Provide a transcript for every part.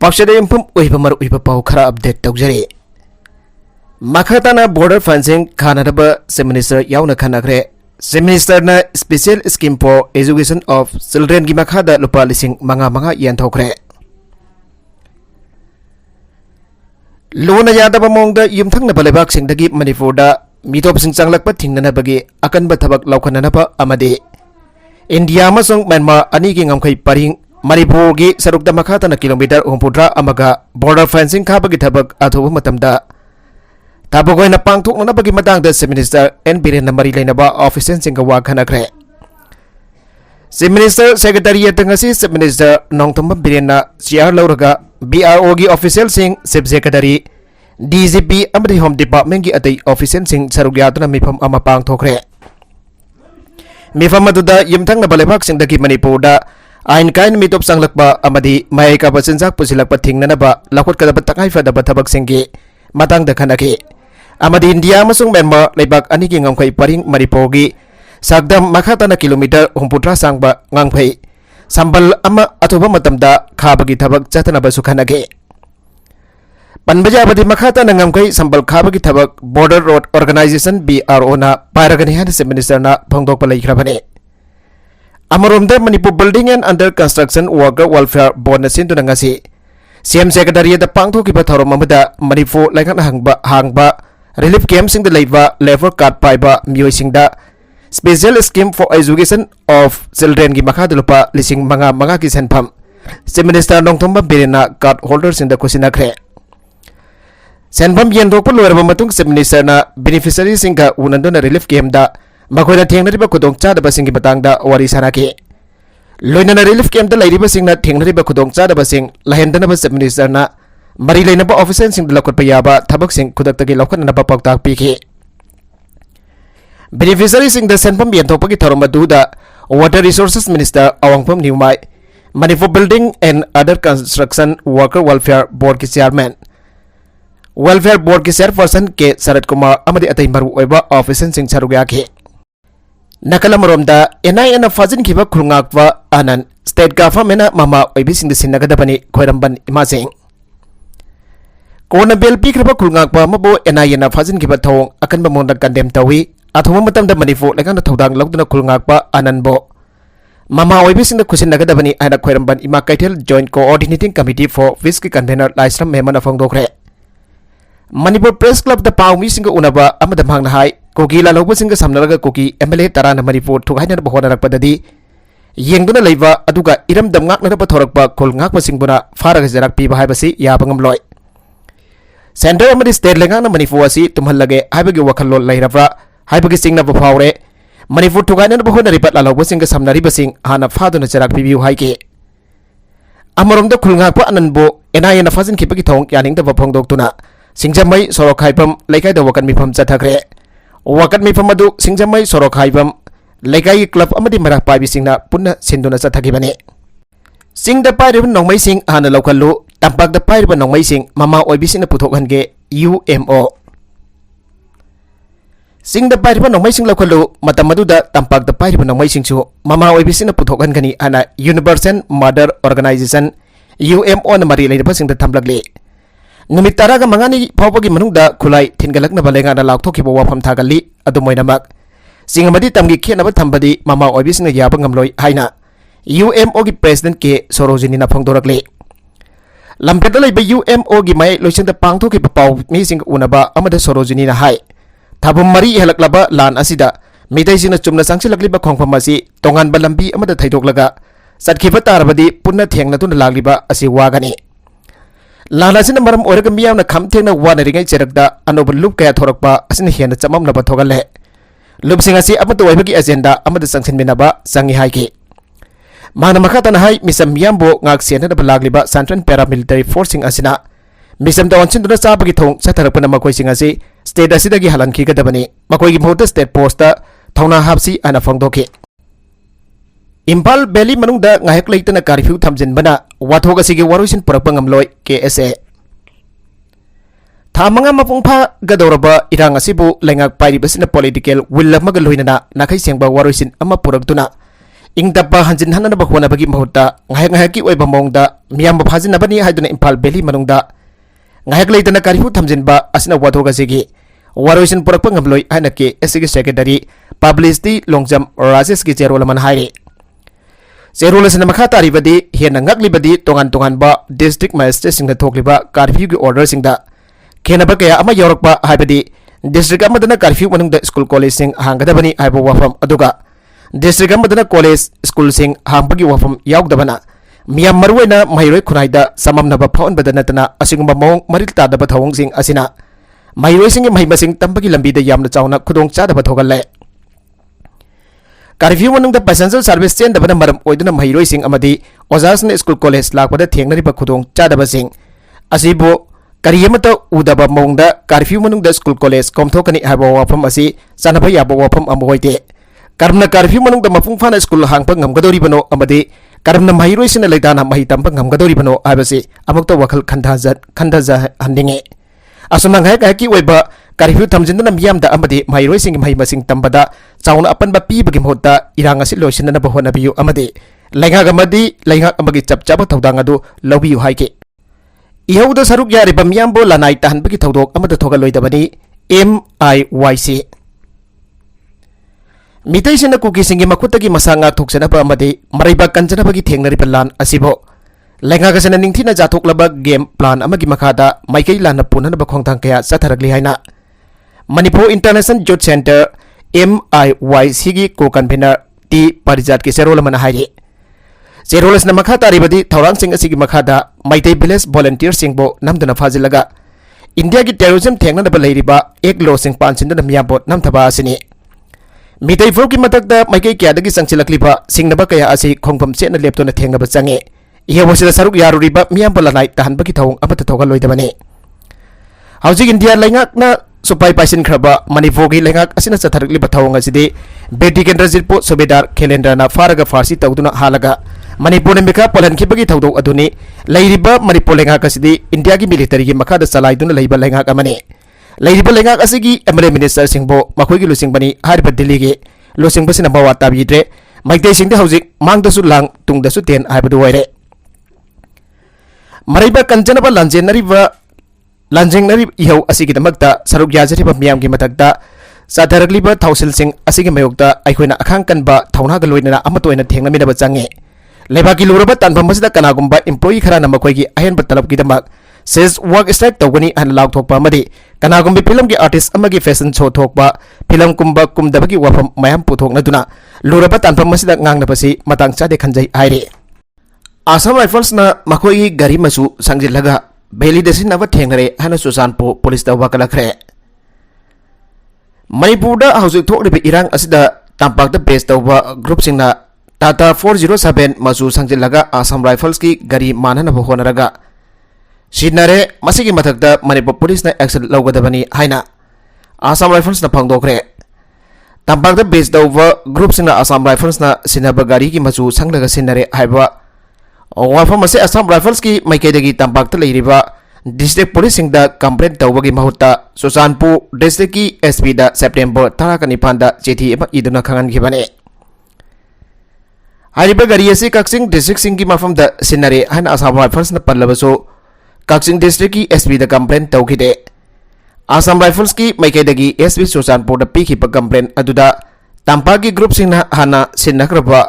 पाउशेदे इंफम उइबमर उइब पाउ खरा अपडेट तौजरे मखताना बॉर्डर फेंसिंग खानादब चीफ मिनिस्टर याउना खनाग्रे चीफ मिनिस्टर ना special scheme for education of children की मखादा लुपा लिसिंग मंगा यंथोखरे लोना यादब मोंगदा युमथंगना बलेबाक सिंगदगी मणिपुरदा मितोपसिंग चांगलकपा थिंगननबगी अकनब थबक लौखननबा अमदे इंडिया अमसुंग म्यांमार अनी की ngमखै परिंग मणिपुर की सरुकदा मखाताना किलोमीटर 63 अमगा बॉर्डर फेंसिंग खाबगी थबक अथोब मतमदा ताबगोयना पांगथोकनबगी मतांगदा चीफ मिनिस्टर एन बीरेन मरी लेनबा ऑफिसर सिंग वा खनग्रे chief minister secretariat ngasi chief minister Nongthom Biren chair लौरगा बीआरओ की ऑफिशियल सिंग चीफ सेक्रेटरी डीजीपी अमदी होम डिपार्टमेंट की अतई ऑफिसर सिंग सरुक यादना मिफम अमा पांगथोखरे मिफम अदुदा युमथंगना बलेबाक सिंगदगी मणिपुरदा आइन काइन मितोप संगलकबा अमदी मायका बसिनजाक पुसिलकबा थिंगननबा लखोटकदबा तकाइफदबा थबकसिंगी मतंगदा खनगे अमदी इंडिया अमसुंग म्यांमार लेबाक अनी की ngमखै परिंग मणिपुर की सागदम मखाताना किलोमीटर 63 सांगबा ngangphै संबल अमा अथोबा मतमदा खाबगी थबक चतनबसु खनगे पनबजाबदी मखाताना ngमखै संबल खाबगी थबक बॉर्डर रोड ऑर्गेनाइजेशन बीआरओ ना पायरगनी हान चीफ मिनिस्टर ना फोंगदोकपा लैख्रबने अमरोमदा Manipur building and under construction worker welfare board सिंधुना ngasi सीएम सेक्रेटरीट पांगथोकिबा थौरम अमदा मणिपुर लाइंगना हांगबा रिलीफ कैम्प सिंग लेबा लेबर कार्ड पाइबा मियोइसिंगदा special scheme for education of children की मखाद लुपा लिसिंग मंगा की सेनफम चीफ मिनिस्टर नोंगथोंबा बीरेना कार्ड होल्डर सिंग खुसिनख्रे सेनफम येंदोकपा लोरबा मतुंग चीफ मिनिस्टर ना बेनिफिशियरी सिंग उनंदुना रिलीफ कैम्प दा मखोयना थेंगनरिबा खुदोंग चादबा सिंग बतांगदा वारी सानाके लोइनना रिलीफ कैम्प दा लैरिबा सिंगना थेंगनरिबा खुदोंग चादबा सिंग लहेंदनबा चीफ मिनिस्टर ना मरी लेनबा ऑफिसर सिंग लखोटपा याबा थबक सिंग खुदक्तगी लौखननबा पाउताक पीखे बेनिफिशियरी सिंग दा सेनफम येंथोकपगी थौरम अदुदा water resources minister Awangbou Newmai Manipur building and other construction worker welfare board की चेयरमैन वेलफेयर बोर्ड की चेयरपर्सन के शरद कुमार अमदी अतई मरु ओइबा ऑफिसर सिंग सरुग्याखे नकलमरोमदा एनआईएन फाजिनखिबा खुलंगाकवा आनंद स्टेट गवर्नमेंट ममा ओइबिसिंग सिन्नगदबनी खोरंबन इमासिंग कोना बेल पीखरबा खुलंगाकवा मबो एनआईएन फाजिनखिबा थोंग अकनबा मोंदा कंडेम तवी अथोंबा मतमदा मणिपुर लेगाना थौदांग लौदना खुलंगाकवा आनंदबो ममा ओइबिसिंग खुसिनगदबनी आइना खोरंबन इमा Kaithal joint coordinating committee for piece की कन्वेनर लाइस्रम मेमना फोंगदोखरे मणिपुर प्रेस क्लब द पाउमीसिंग उनबा अमदा मांगना हाई कोकी लालौबसिंग समनरगा कोकी एमएलए तराना मणिपुर थुगाइनर बहोनरकपददी येंगदुना लैबा अदुगा इरमदम ngaknaraba थोरकपा खोल ngakpasingबुना फारग जरक पीबा हाइबसि याबंगमलोय सेंटर अमदी स्टेट लेंगाना मणिपुर असि तुमहलगे हाइबगी वखल्लोल लैरबा हाइबगी सिंगनबा फावरे मणिपुर थुगाइनर बहोनरिबा लालौबसिंग समनरिबसिंग हाना फादुना जरक पीबिउ हाइके अमरोमदा खुलंगाकपा आनंदबो एनआईएन फाजिन खिबगी थोंग यानिंगदबा फोंगदोक्तुना सिंगजमई सोरोखाइपम लेकाइदा वकन मिफम चथखरे वकन मिफम अदु सिंगजमई सोरोखाइपम लेकाई क्लब अमदी मरा पाइबिसिंगना पुन्ना सिंदुना चथखिबने सिंगदा पाइरिब नोंगमैसिंग हाना लौखल्लु तंपाकदा पाइरिब नोंगमैसिंग ममा ओइबिसिंगना पुथोकहनगे यूएमओ सिंगदा पाइरिब नोंगमैसिंग लौखल्लु मतम अदुदा तंपाकदा पाइरिब नोंगमैसिंगसु ममा ओइबिसिंगना पुथोकहनगनी हाना यूनिवर्सल मदर ऑर्गेनाइजेशन यूएमओ न मरी लेरबसिंगदा थमलगले नुमित तारागा मंगानी फावबगी मनुंगदा खुलाई थिनगलकनबा लेंगाना लाउथोखिबा वाफम थागल्ली अदुमोइनमक सिंगमदी तमगी खेनबा थंबदी ममा ओइबिसिंगना याबा ngamloi हाइना यूएमओ की प्रेसिडेंट के सरोजिनीना फोंगदोरकले लंपेदा लैबा यूएमओ की माय लोइसिंगदा पांगथोखिबा पाव मिसिंग उनबा अमदा सरोजिनीना हाइ थाबम मरी हेलकलबा लान असिदा मिदैसिंगना चुमना सांगसिलकलिबा खोंगफम असि तोंगानबा लंबी अमदा थैदोकलगा सटखिबा तारबदी पुन्ना थेंगनतुना लागलिबा असि वागनी लानासिना मरम ओरगा मियामना खमथेंना वानरिङै चेरकदा अनोब लुप कया थोरकपा असिना हेना चममनबा थोगले लुपसिंग असि अमत ओइबगी एजेंडा अमद संगसिनमिनबा संगी हाइके माना मखातना हाइ मिसम मियामबो ngak सेनदबा लागलिबा सेंट्रल पैरामिलिटरी फोर्सिंग असिना मिसम दौनसिनदुना चाबगी थोंग सथरकपना मकोइसिंग असि स्टेट असिदगी हलनखिगदबनी मकोइगी मोहत स्टेट पोस्ट थौना हापसी अना फोंगदोके इम्फाल वैली मनुंगदा ngahek leitana कर्फ्यू थमजिनबना वाथोग असिगे वारोइसिन पुरकपा ngamloi KSA थामंगा मपुंफा गदौरबा इरांग असिबु लेंगाक पाइरिबसिना पॉलिटिकल विल अमगा लोइनना नाखै सेंगबा वारोइसिन अमा पुरकतुना इंगदबा हंजिन हननबा होनबगी महुत्ता ngahek ngahek की ओइबा मोंगदा मियाम फाजिनबनी हाइदुना इम्फाल बेली मनुंगदा ngahak leitana karifu thamjinba asina wathoga sigi waroisin purakpa ngamloi haina ke SG secretary publicity longjam Rajesh ki cherol man haire cherol asina makha taribadi hena ngaklibadi tongan tongan ba district magistrate singda thokliba curfew ki order singda khenaba kaya ama yorokpa haibadi district amadana curfew manungda school college sing hangadabani haibo wafam aduga district amadana college school sing hambagi wafam yaugdabana मियाम मरुएना महिरोय खुनाइदा सममनबा फाउनबदा नतना असिगुंबा मौंग मरिल तादबा थवंगसिंग असिना महिरोयसिंग महिमसिंग तंबगी लंबीदा यामना चावना खुदोंग चादबा थोगल्ले कर्फ्यू मनुंगदा पैसेंजर सर्विस चेंदबना मरम ओइदुना महिरोयसिंग अमदी ओजासना स्कूल कॉलेज लाकबदा थेंगनरिबा खुदोंग चादबासिंग असिबो करियमता उदबा मौंगदा कर्फ्यू मनुंगदा स्कूल कॉलेज कोमथोकनी हाबा वाफम असि चानबा याबा वाफम अमहोइते कर्मना कर्फ्यू मनुंगदा मफुंगफाना स्कूल हांगपा ngamgadoribano amadi karmna mahiroisina leidana mahi tampa ngamgadoribano abasi amukta wakhal khandaja handinge asumang hai ka ki oiba curfew thamjindana miyamda amadi mahiroising mahi masing tambada chauna apanba pibagi mohta iranga si loisinna bahona biyu amadi lenga gamadi lenga amagi chapchaba thodang adu lobiyu haike ihauda saruk yariba miyambo lanai tahanbagi thodok amada thogaloidabani MIYC Meitei से कुकी सिंगी मखुतगी मसांगा थोक्सनबा अमदि मरैबा कंजनबगी थेंगनरिबा लान असिबो लेंगागसना निंगथिना जाथोक्लबा गेम प्लान अमगी मखादा माइकई लान पुननबा खोंथांग कया सथरगली हाइना Manipur international youth centre MIYC गी को कन्वीनर टी परिजात की सेरोल मन हाइरे सेरोलसना मखा तारिबदी थौरांग सिंग असिगी मखादा माइतई विलेज वॉलंटियर सिंगबो नमदना फाजिलगा इंडिया की टेररिज्म थेंगनबा लेरिबा एक लो सिंग पांचिंदना मियाबो नमथबा असिनी मितई फुर की मतकदा माइकई क्यादगी संगचिलक्लिबा सिंगनबा कया असि खोंगफम सेना लेपतोना थेंगनबा चंगे इहेवसिदा सरुक यारुरिबा मियाम बलानाइ तहनबगी थौंग अमत थोगलोइदबने हौजिक इंडिया लेंगाकना सुपाई पाइसिन खरबा मणिपुरगी लेंगाक असिना चथरक्लिबा थौंग असिदि बेटी केंद्रजितपो सुबेदार खेलेंद्रना फारगा फारसी तौदुना हालगा मणिपुर मिखा पोलनखिबगी थौदोक अदुनि लैरिबा मणिपुर लेंगाक असिदि इंडिया की मिलिटरी की मखादा चलाइदुना लैबा लेंगाक अमने लैरिबा लेंगाक असिगी एमएलए मिनिस्टर सिंगबो मखोइगी लुसिंगबनी हारिबा दिल्लीगी लुसिंगबसिना मवा ताबिद्रे माइतै सिंगदे हौजिक मांगदसु लांग तुंगदसु तेन हाइबदु ओइरे मरैबा कंजनबा लांजेंगनरी इहौ असिगिदमक्ता सरुक याजरिबा मियामगी मतकता साधरगलिबा थौसिल सिंग असिगी मयोक्ता अखोइना अखांग कनबा थौनागा लोइना अमतोइना थेंगनमिनबा चंगे लेबाकी लुरबा तानफमसिदा कनागुंबा एम्प्लॉई खराना मखोइगी अहेनबा तलबगिदमक सेज वर्क स्ट्राइक तौगनी अन लाउथोकपा अमदि कनागुंबी फिल्म की आर्टिस्ट अमगी फैशन शो थोकपा फिल्म कुंबा कुमदबगी वफम मयाम पुथोकनदुना लुरबा तानफमसिदा ngangnabasi matang chade khanjai haire Assam Rifles na मखोई गारी मसु संगजिलगा वैलिडेशन नब थेंगरे हन सुसानपो पुलिस दा वकलखरे मणिपुरदा हौजिक थोकलिबे इरांग असिदा तांपाकदा बेस तौबा ग्रुप सिंगना टाटा 407 मसु संगजिलगा Assam Rifles की गारी माननबो होनरगा सिनरे मसिगी मथकदा मणिपुर पुलिस ना एक्शन लौगदबनी हाइना Assam Rifles ना फंगदोखरे तांपाकदा बेस तौबा ग्रुप सिंगना Assam Rifles ना सिनबा गारी की मसु संगलगा सिनरे हाइबा वाफम से Assam Rifles की माइकेदगी तांपाकता लेरिबा डिस्ट्रिक्ट पुलिस सिंगदा कंप्लेंट तौबगी महुत्ता सुसानपुर डिस्ट्रिक्ट की SP दा सेप्टेम्बर 19 दा चिठी एबा इदुना खंगनगिबने हारिबा गारी असि कक्सिंग डिस्ट्रिक्ट सिंग की मफम दा सिनरे हन Assam Rifles ना पल्लबसो कक्सिंग डिस्ट्रिक्ट की SP दा कंप्लेंट तौखिदे Assam Rifles की माइकेदगी SP सुसानपुर दा पीखिबा complaint अदुदा तांपाकी group सिंगना Hana सिनखरबा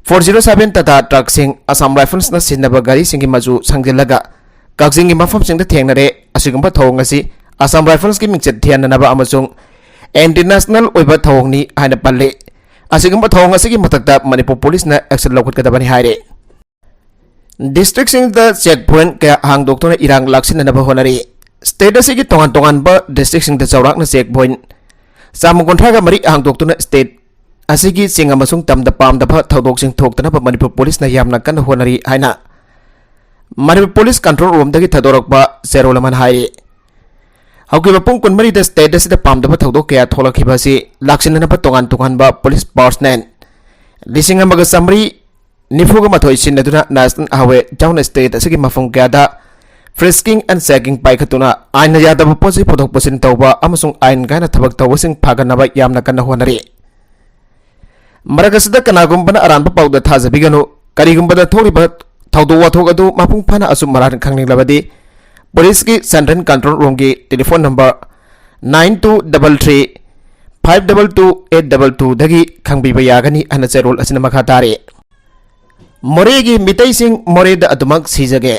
407 Tata Truck Sing Assam Rifles na sinaba gari singi maju sangjilaga kaksingi mafam singda thengnare asigumba thawng asi Assam Rifles ki mingchet thiananaba amasung international oiba thawng ni haina palle asigumba thawng asigi matakta Manipur police na action lawkhatgadabani haire district sing da checkpoint ka hangdoktona irang laksinanaba honari state asigi tongan ba district sing da chawrak na checkpoint samugonthraga mari hangdoktona state asigi singa masung tamda pamdaba thodok sing thoktana Manipur police na yamna kan honari haina Manipur police control room dagi thadorakba serolaman haire haukiba pung kunmari da state da sida pamdaba thodok kya tholakhiba si laksinana ba tongan ba police personnel lisinga maga samri nifuga mathoi sinaduna national highway down state asigi mafung kya da frisking and sagging paikhatuna aina yadaba posi podok posin tawba amasung ain gaina thabak tawsing phaganaba yamna kan honari मरगसदा कनागुंबना अरानबा पाउदा थाजबिगनो करिगुंबदा थोरिबा थौदोक वाथोक अदु मपुंग फाना assume मरान खंगनिंगलबदि police की central control room की telephone number 9233 522 दगी खंगबिबा यागनी अन चेरोल असिन मखा तारे मोरे की मितई सिंह मोरे द अदुमक सीजगे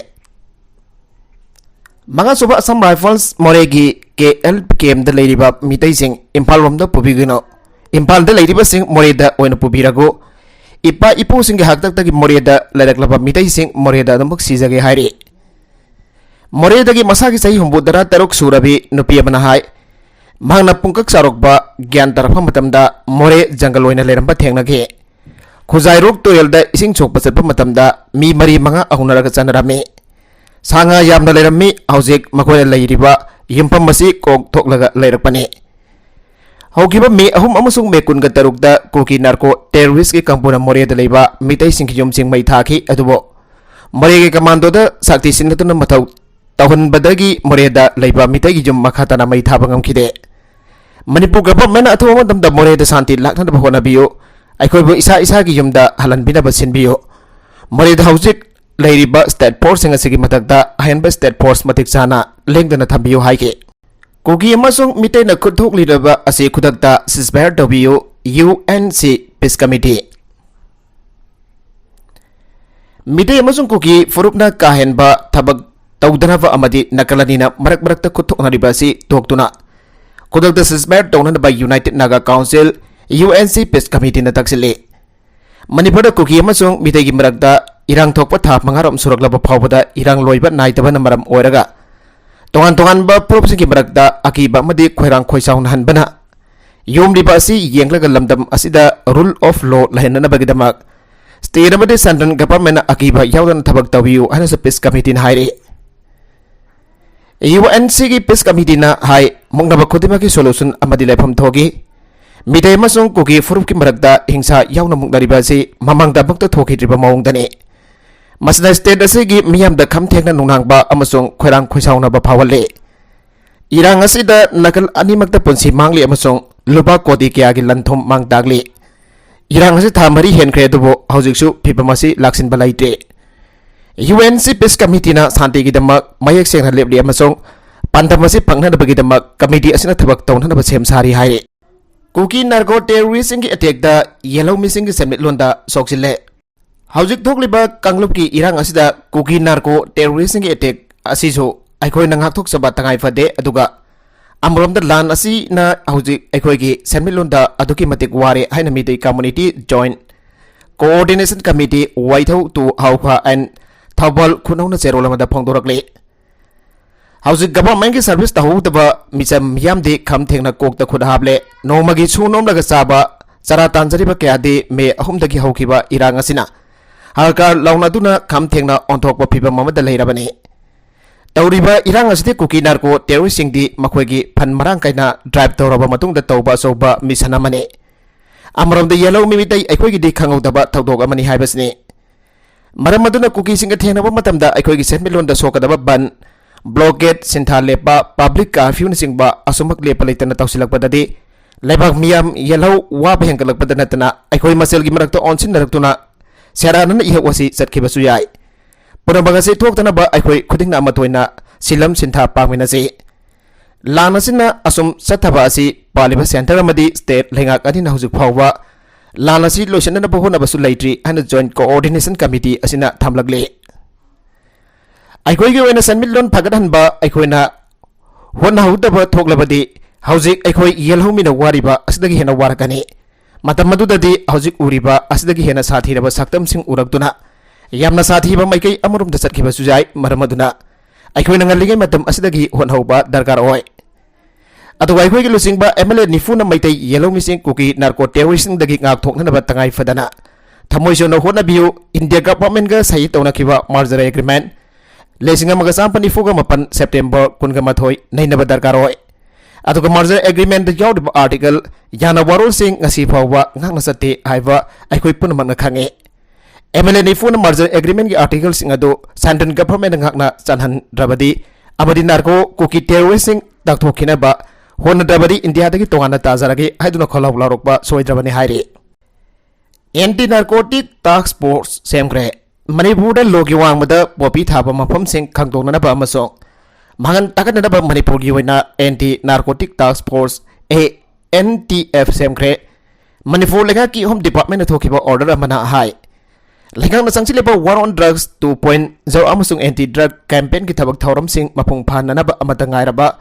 मंगा सुबह असम राइफल्स मोरे की KL केम द लेरिबा मितई सिंह इम्फाल रोम द पुबिगिनो इम्फाल द लेरिबा सिंह मोरे द ओइन पुबिरगो इपा इपु सिंह हकतक तक मोरे द लेरकलबा मितई सिंह मोरे द अदुमक सीजगे हाइरे मोरे दगी मसा की सही हुंबुदरा तरुक सूरबी नुपी अमना हाय मांगना पुंकक सारोकबा ज्ञान तरफा मतमदा मोरे जंगल ओइना लेरंबा थेंगनगे खुजाई रोक तोयल द इसिंग चोकपा चतपा मतमदा मी मरी मंगा अहुनरग चनरामे सांगा यामना लेरम्मी हौजिक मखोय लेरिबा यिंपम मसी कोक थोकलगा लेरपने हौकिबा मे अहुम अमसुंग मे कुनगा तरुकदा कोकी नार्को टेररिस्ट की कंपुना मोरे द लेबा मितै सिंह युम सिंह मै थाखी अदुबो मोरे के कमांडो द साक्ति सिनतुन मथौ तौहनबदगी मोरे द लेबा मितै की युम मखातना मै थाबा ngamkhide मणिपुर गवर्नमेंट अथवा मतमदा मोरे द शांति लाखनबा होनाबियो अखोइबो इसा इसा की युमदा हलनबिनबा सिनबियो मोरे द हौजिक लेरिबा स्टेट फोर्स सिंग असigi मथकदा अहनबा स्टेट फोर्स मतिक चाना लेंगदना थंबियो हाइके कोगी अमसुंग मितैना खुथोकलिरबा असि खुदकता सिसबायर तबियो UNC पीस कमिटी मितै अमसुंग कोगी फुरुपना काहेनबा थबक तौदनबा अमदि नकलनिना मरक मरकता खुथोकनरिबा असि तोक्तुना खुदकता सिसबायर तौननबा united Naga council UNC peace committee न तक्सिले मणिपुर कोगी अमसुंग मितैगी मरकता इरांग थोकपा था मंगारम सुरकलबा फावबदा इरांग लोइबा नाइतबना मरम ओइरगा तोहान तोहान बा प्रोपसिंग की मरकदा अकीबा मदि खोइरांग खोइसाउन हनबना योमरिबा असि येंगलगा लमदम असिदा रूल ऑफ लॉ लहननबगिदमक स्टेट अमदि सेंट्रल गवर्नमेंट अकीबा यावदन थबक तबियु हनस पीस कमिटी न हाइरे UNC की पीस कमिटी न हाई मुंगनबा खुदिमा की सोल्यूशन अमदि लेफम थोगी मितै अमसुंग कोगी फुरुप की मरकदा हिंसा यावना मुंगनरिबा असि ममंगदा भक्त थोखिद्रिबा मौंगदने मसना स्टेट असigi मियामदा खमथेंगना नुंगनांगबा अमसुंग खोइरांग खोइसाउनबा फावले इरांग असिदा नकल अनिमक्ता पुंसी मांगली अमसुंग लुबा कोटी कयागी लंथुम मांगदागली इरांग असि था मरी हेनख्रे दुबो हौजिकसु फिबमसी लाक्सिनबा लाइटे UNC पीस कमिटीना शांतिगिदमक मयेक सेंगना लेबली अमसुंग पांथमसी फंगनबगिदमक कमिटी असिना थबक तौननबा सेमसारी हाइरे कुकी नार्को टेररिस्ट की अटैक द येलो मिसिंग की सेमिटलोंदा सोक्सिले हौजिक थोकलिबा कांगलुप की इरांग असिदा कुकी नार्को टेररिस्ट की अटैक असिसो अखोय नंगाक थोकसबा तंगाई फदे अदुगा अमरोमदा लान असि ना हौजिक अखोय की सेमिटलोंदा अदुकी मतिक वारे हाइना Meitei community joint coordination committee Waithou to Haupha and Thoubal खुनौना चेरोलमदा फोंदोरकले हौजिक government की सर्विस तहौदबा मिचम यामदे खमथेंगना कोकता खुद हाबले नोमगी सुनोमलगा चाबा चरा तांजरिबा कयादे मे अहुमदगी हौखिबा इरांग असिना हरकार लौनादुना खमथेंगना ओंथोकबा फिबम अमदा लेरबने तौरिबा इरांग असदे कुकी नार्को टेररिस्टसिंगदी मखोयगी फन मरांग काइना ड्राइव तौरबा मतुंगदा तौबा सोबा मिशन अमने अमरमदा येलो मिमितै अखोयगी खंगौदबा थौदोक अमनि हाइबसने मरम मदुना कुकी सिंग थेंगनबा मतमदा अखोयगी सेमिलोंदा सोकदबा बन ब्लॉकेट सिंथा लेपा पब्लिक कर्फ्यू नचिंबा असुमक लेपा लेतना तौसिलकपददि लेबाक मियाम येलो वाब हेंगलकपद नतना अखोय मसेलगी मरक्ता ऑनसिनरक्तुना सेरानन इहवसी चटखिबसु याय पुनबगसे थोक्तनबा अखोय खुदिंगना अमतोयना सिलम सिंथा पामिनसे लानसिना असुम सथबा असि पालिबा सेंटर अमदि स्टेट लेंगाक अनिना हुजुक फावबा लानसि लोइसनना बहोनबसु लैट्री हन जॉइंट कोऑर्डिनेशन कमिटी असिना थमलगले अखोयगी ओइना सनमिलोन फगदहनबा अखोयना होनहौदबा थोकलबदि हौजिक अखोय येलहौमिना वारिबा असदगी हेना वारकनी मतम मदुददि हौजिक उरिबा असदगी हेना साथीरबा सक्तमसिंग उरक्तुना यामना साथीबा माइकै अमरुमदा चटखिबसु जाय मरमदुना अखोयना ngaligai matam asidagi honhauba darkar oi aduga अखोयगी लुसिंगबा MLA निफुना मैतै येलो मिसिंग कुकी नार्को टेररिस्ट दगी ngak thoknaba tangai फदना थमोइसोना होनाबियो इंडिया गवर्नमेंट गा सही तौनखिबा मर्जर एग्रीमेंट लेसिंग अमगा चांपनि फुगा मपन सेप्टेम्बर कुनगा मथोय नैनबा दरकार oi aduga मर्जर एग्रीमेंट यावदबा आर्टिकल याना वारोल सिंग ngasi फावबा ngakna sate haiba अखोय पुनमंग खंगे MLA निफुना मर्जर एग्रीमेंट की आर्टिकल सिंग अदो central government ngakna chanhan drabadi amadi narko Kuki terrorist सिंग दाखथोखिनबा होनद्रबदी इंडिया दगी तोंगाना ताजरगे हाइदुना खोलाव लारोकबा सोइद्रबनी हाइरे एंटी नार्कोटिक टास्क फोर्स सेमग्रे Manipur logi wangmada popi thaba mafamsing khangdongnaba amasong mangan takanaba Manipur gi oina anti narcotic task force ANTF semkre Manipur lega ki home department thokiba order amana hai legang na sangsileba war on drugs 2.0 amasung anti drug campaign ki thabak thoram sing mapung phananaba amata ngairaba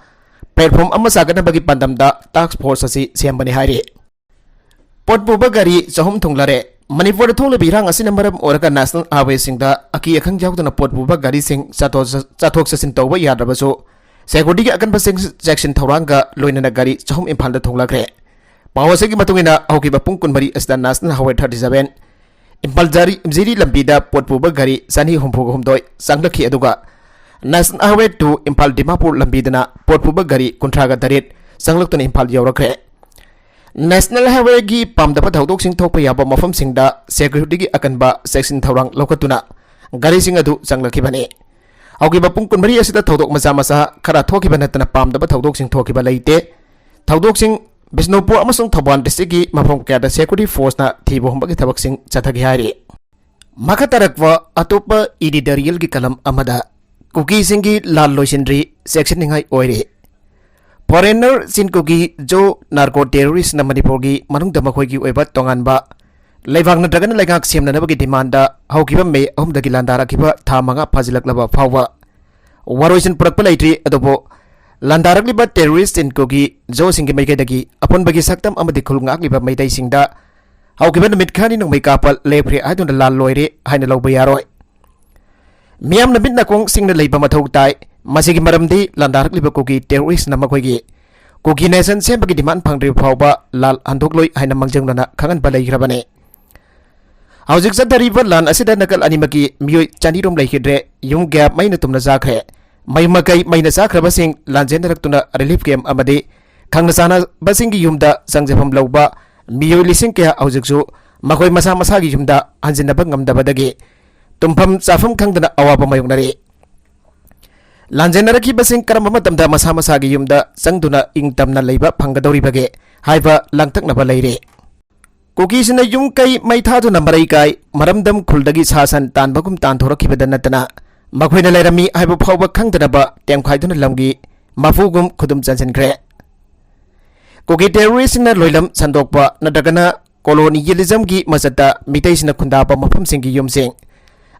platform ama saganaba gi pandamda task force asi sembani hairi potbuba gari chahum thunglare Manipur thole birang asin maram oraka national highway singda aki akhang jawdana potbuba gari sing chathok sasin tawba yadrabaso security gi akan basing section thoranga loinana gari chahum imphal da thonglakre pawase gi matungina hokiba pungkun mari asda national highway 37 impal jari imjiri lambida potbuba gari sani humphog humdoi sanglakhi aduga national highway 2 impal dimapur lambidana potbuba gari kuntraga daret sanglaktana impal yawrakre National Highway gi pamdapa thaudok sing thokpa yaba mafam singda security gi akanba section thorang lokatuna gari sing adu sanglakibani augiba pungkun mari asida thaudok macha macha khara thokiba natana pamdapa thaudok sing thokiba leite thaudok sing Bisnupur amasung Thaban district gi mafam kya security force na thibo humba gi thabak sing chathagi hari makatarakwa atopa editorial gi kalam amada kuki sing gi lal loisindri section ningai oire Foreigner Sinkogi Jo Narco Terrorist na Manipur gi manung da makhoi gi oiba tongan ba leibang na dragon legak sem na nabagi demanda haukiba me ahum da gilandara kiba thamanga phajilak laba phawa waroisin purakpa leitri adobo landarak liba terrorist Sinkogi Jo singi mai dagi apon bagi saktam amadi khulngak liba mai dai singda haukiba namit khani nung mai kapal lepre adun lal loire haina loba yaroi miam na bitna kong singna leiba mathau tai masigi maramdi landarak liba kogi terrorist na makoigi kogi nation sembagi demand phangri phawba lal andokloi haina mangjangna khangan balai grabane hawjik sadariba lan asida nakal animaki miyoi chanirom leihidre yung gap maina tumna zakre mai makai maina sakraba sing lanjendarak relief camp amadi khangna sana basingi yumda sangjafam lawba miyoi lising kya hawjiksu makoi masa masagi yumda hanjinaba ngamdabadagi tumpham chafam khangdana awaba mayongnari Lanjenaraki basing karamba matamda masa masagi yumda sangduna ingtamna leiba phangadori bage haiba langtaknaba leire kokisina yum kai maithaduna marai kai maramdam khuldagi sasan tanbagum tanthoraki badanatana makhoina leirami haiba phawba khangdanaba temkhaiduna lamgi mafugum khudum chanjangre koki terrorist na loilam sandokpa nadagana colonialism gi masata mitaisina khundaba mafam singi yumsing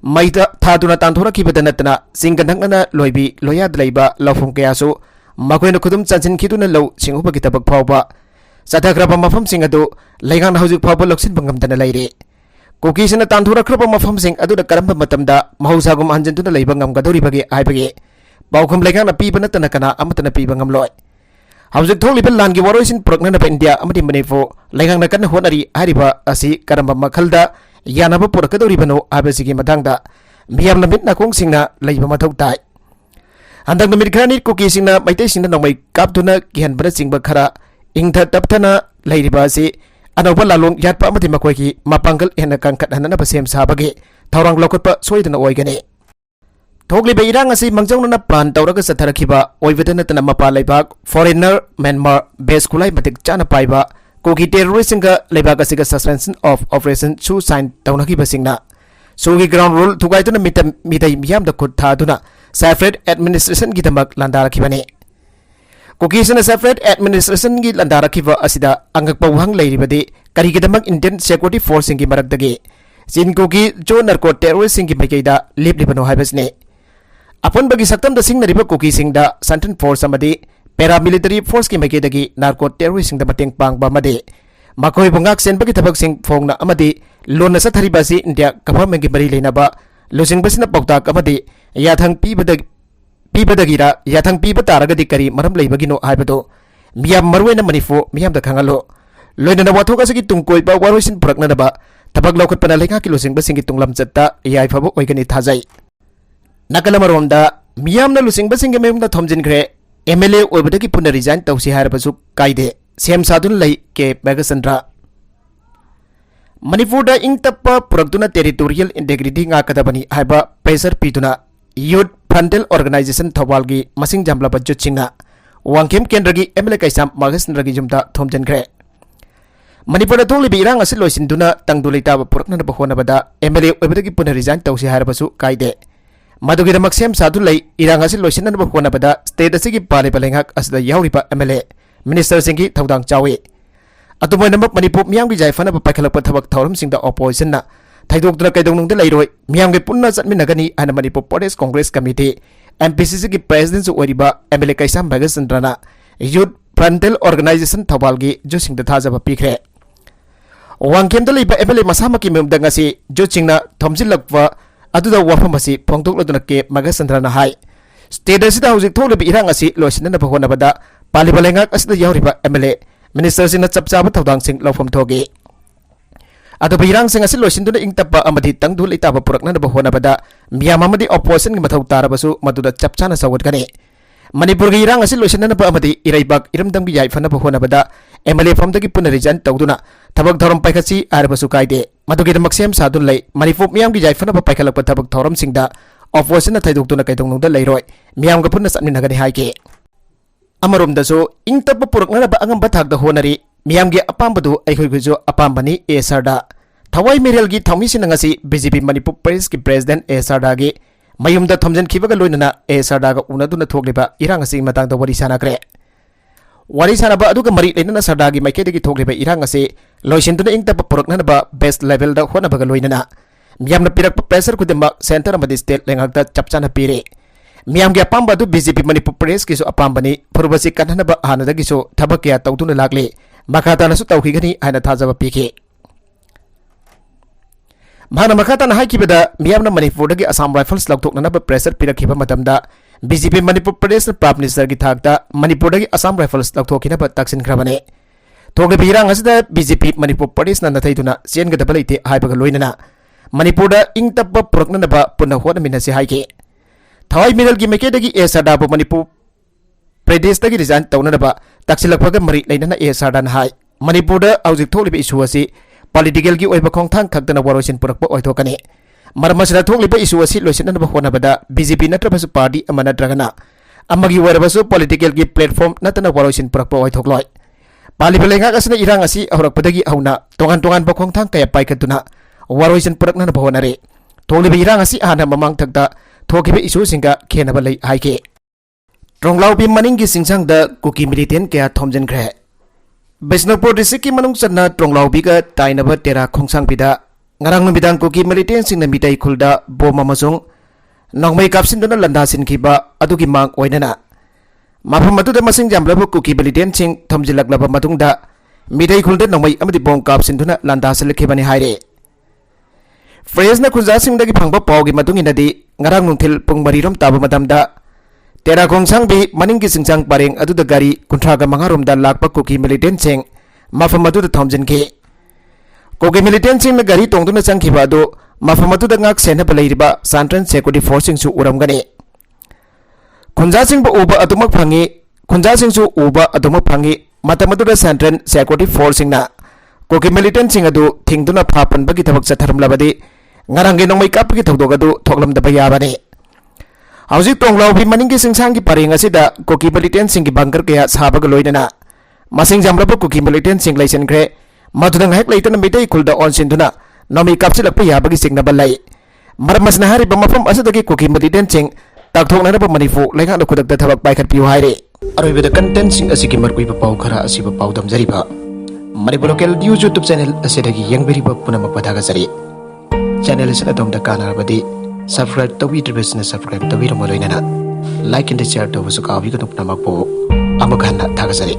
Maita thaduna tanthora kibadanatana singanangana loibi loyad leiba lafum kayasu makoina khudum chanchin khiduna lo singhuba kitabak phawba sathagraba mafam singadu leigang haujuk phawba loksin bangam dana leire kokisina tanthora khraba mafam sing adu karamba matamda mahausagum hanjantuna leiba ngam gadori bage aibage baukhum leigang na pibana tana kana amatana pibangam loi haujuk tholiba langi waroisin prokna na India amati Manipur leigang na kana honari hariba asi karamba makhalda Yanaba Purakadoribano Abasigi Matanga Miam Namit Nakong Singna Laiba Matautai Andang Namikani Cookie Singna Maitesina no make Kaptuna Gian Bressing Bakara Ingta Taptana Lady Basi Anobala Long Yatpa Matimakwaki Mapangal and a Kankat and another same Sabage Taurang Lokopa Sweden Oigane Togli Bayrang asi Mangjana Plan Tauraga Satarakiba Oivetanatana Mapa Laibak Foreigner Myanmar Base Kulai Matik Chana Paiba Kogi terrorist singa lebagasiga suspension of operation chu sign taunaki basingna sugi ground rule thugaituna mitai miyam da khut thaduna separate administration gi damak landara kibani kogi sina separate administration gi landara kiba asida angak pawhang leiribadi kari gi damak Indian security force singi marakdagi sin kogi jo narco terrorist singi maikaida liblibano haibasne apon bagi saktam da singna riba kogi singda santan force amadi paramilitary force ki maike dagi narco terrorist sing da mateng pangba made makoi bungak sen bagi tabak sing phongna amadi lona sathari basi India government ki bari leina ba losing basina pokta amadi yathang pibadagira yathang pibataraga dikari maram leibagino haibado miyam marwena Manipur miyam da khangalo loina wathoka sagi tungkoi ba waroisin purakna ba tabak lokot pana lenga ki losing basing ki tunglam chatta yai phabo oigani thajai nakalamaronda miyam na losing basing ki memda thomjin gre MLA ओबदगी पुनः resign तौसी हारबसु कायदे same साधुन लई के मेगासंद्रा मणिपुर दा इंग तप्पा पुरक्तुना territorial integrity ngakadabani haiba pressure pituna youth frontal organization thawalgi masing jamla budget singna wangkem kendragi MLA kaisam magasnragi jumda thomjangre Manipur थोली इरांग असिल लोइसिंदुना तंगदु लेताब पुरकनब होनबदा एमएलए ओबदगी पुनः रिजाइन तौसी हारबसु कायदे मदुगिदमक सेम साधु लई इरांग असिल लोइसिनब होनबदा स्टेट असिगी पालेबा लेंगाक असदा यावरिबा एमएलए मिनिस्टर सिंगी थौदांग चावे अतुमोइनमक मणिपुर मियांगी जायफनब पाइखलप थबक थौरमसिंगदा ऑपोजिशनना थाइदोक्तुना कैदोंनुंगदा लैरोय मियांगी पुन्ना चटमिनगनी हाना मणिपुर प्रदेश कांग्रेस कमिटी एमपीसीसी की प्रेसिडेंट ओइरिबा एमएलए कैसाम भगतचंद्रना यूथ फ्रंटल ऑर्गेनाइजेशन थौबालगी जुसिंगदा थाजबा पीखरे वांगखेमदा लैबा एमएलए मसामकी मेमदा ngasi जुचिंगना थमजिलकवा अदुदा वाफम असि फोंगथोकलदुना के भगतचंद्रना हाय स्टेट असिदा हौजिक थोलबि इरांग असि लोइसिननब होनबदा पालिबा लेंगाक असदा यावरिबा एमएलए मिनिस्टर सिंगना चपचाबा थौदांगसिंग लौफम थोगे अदुबा इरांग सिंग असि लोइसिनदुना इंगतप्पा अमदि तंगदु लेताबा पुरकनब होनबदा मियाम अमदि ऑपोजिशन की मथौ तारबसु मदुदा चपचाना सवदगने मणिपुर की इरांग असि लोइसिननब अमदि इरैबाक इरमदमगी याइफनब होनबदा एमएलए फमदगी पुनः रिजाइन तौदुना थबक थौरम पाइखसी आरबसु कायदे मदुगिदमक सेम सादुन लई मणिपुर मियामगी याइफनब पाइखलक थबक थौरमसिंगदा ऑपोजिशन थैदोक्तुना कैदोंनुंगदा लैरोय मियामगा पुनः चटमिनगने हाइके अमरोमदसु इंगतप पुरकनब अंगम थाकदा होनरी मियामगी अपाम्बदु अखोइगुजु अपाम्बनी एसआरदा थवाई मेरेलगी थौमिसिनंगसी बीजेपी मणिपुर प्रदेश की प्रेसिडेंट एसआरदागी मयुमदा थमजनखिबगा लोइनना एसआरदागा उनदुना थोकलिबा इरांग असि मतंगदा वरि सानाग्रे वरि सानाबा अदुगा मरि लेनना सरदागी माइकेदगी थोकलिबा इरांग असि लोइसिनदुना इंगतप पुरकनबा बेस्ट लेवलदा होनबगा लोइनना मियामना पिरकपा प्रेशर खुदमक सेंटर अमदि स्टेट लेंगाकदा चपचाना पीरे मियामगी अपाम्बा अदु बीजेपी मणिपुर प्रदेश किसु अपाम्बनी फुरबसि कन्हनबा हानदगिसु थबक कया तौदुना लागले मखातानसु तौखिगनी हायना थाजबा पीखे महाना मखाताना हाइकिबदा मियामना मणिपुरदगी असम राइफल्स लौथोकनब प्रेशर पिरखिबा मतमदा BJP Manipur Pradesh prime minister की थाकता मणिपुरदगी असम राइफल्स लौथोकिनब ताक्सिनख्रबने थोगलिबा इरांग असदा बीजेपी मणिपुर प्रदेश नथैदुना चेनगदबा लेते हाइबगा लोइनना मणिपुरदा इंगतप पुरकनब पुनः होनमिनसे हाइके थवाई मिरल की मेकेदगी एसआरदाबु मणिपुर प्रदेश रिजाइन तौनबा ताक्सिलकपगा मरि लेनना एसआरदाना हाय मणिपुरदा हौजिक थोलिबा इशू असि पॉलिटिकल की ओइबा खोंगथांग खक्तना वरोसिन पुरकपा ओइथोकने मरमसना थोकलिबा इशू असि लोइसिननबा होनबदा बीजेपी नत्रबसु पार्टी अमा नत्रगना अमगी वरबसु पॉलिटिकल की प्लेटफॉर्म नतना वरोसिन पुरकपा ओइथोकलोय पालिबा लेंगाक असना इरांग असि अहरकपदगी हौना तोंगान तोंगान बा खोंगथांग कया पाइकतुना वरोसिन पुरकनबा होनरे थोकलिबा इरांग असि आना ममांग थक्ता थोकिबा इशू सिंगा खेनबा लै हाइके ट्रोंगलाउबी मनिंगी सिंगसांगदा कुकी मिलिटेंट कया थोमजनख्रे बिष्णुपुर डिस्ट्रिक्ट की मनुंग चन्ना ट्रोंगलाउबी का ताइनब तेरा खोंगसांगबिदा ngarang numbidang kuki militant sing na mitai khulda bom amasung nongmai kapsinduna landasinkiba adugi mang oinana mafam aduda masing jamlabu kuki militant sing thomjilaklaba matungda mitai khulda nongmai amadi bom kapsinduna landasilkhibani haire phrase na khunja sing dagi phangba pawgi matunginadi ngarang nungthil pung marirom taba matamda tera khongsang bi maningi singsang pareng aduda gari kunthraga mangaromda lakpa kuki militant sing mafam aduda thomjinki कोकी militant Singh गरी तोंगदुना चंखिबा दो मफमतुदा ngak senaba leiriba Central Security Force sing su uramgani खुंजा Singh उबा अदुमक fungi खुंजा Singh सु उबा अदुमक fungi मतमदुदा Central Security Force सिंगना कोकी militant Singh अदु थिंगदुना फापनबगी थबक चथरमलबदी ngarangge nongmai kapgi thogdogadu thoglamdaba yabani हौजिक तोंगलाउबी मनिंगी सिंगसांगी परेंग असिदा कोकी militant सिंह बंकर कया साबगा लोइदना मसिंग jamlaba कोकी मिलिटेंट सिंह लाइसेंख्रे मधुदंग हेक लेटना मिटै खुलदा ऑनसिंदुना नोमी कापसिलकप याबगी सिंगनबा लै मरमसना हारिबा मफम असदगी कुकी मिलिटेंट सिंग ताकथोकनरबा मणिपुर लेंगाना खुदकदा थबक पाइखटपियु हाइरे अरोइबदा कंटेंट सिंग असिगी मरकुइबा पाउ खरा असिबा पाउ दमजरिबा Manipur local news YouTube channel असिदगी यंगबेरिबा पुनमक पथागसरी चैनल असना दमदा कानारबदी सब्सक्राइब तौबिद्रबसना सब्सक्राइब तौबिरमलोइनना लाइक एंड शेयर तौबसु काबिगनु पुनमक पो अमखाना थागसरी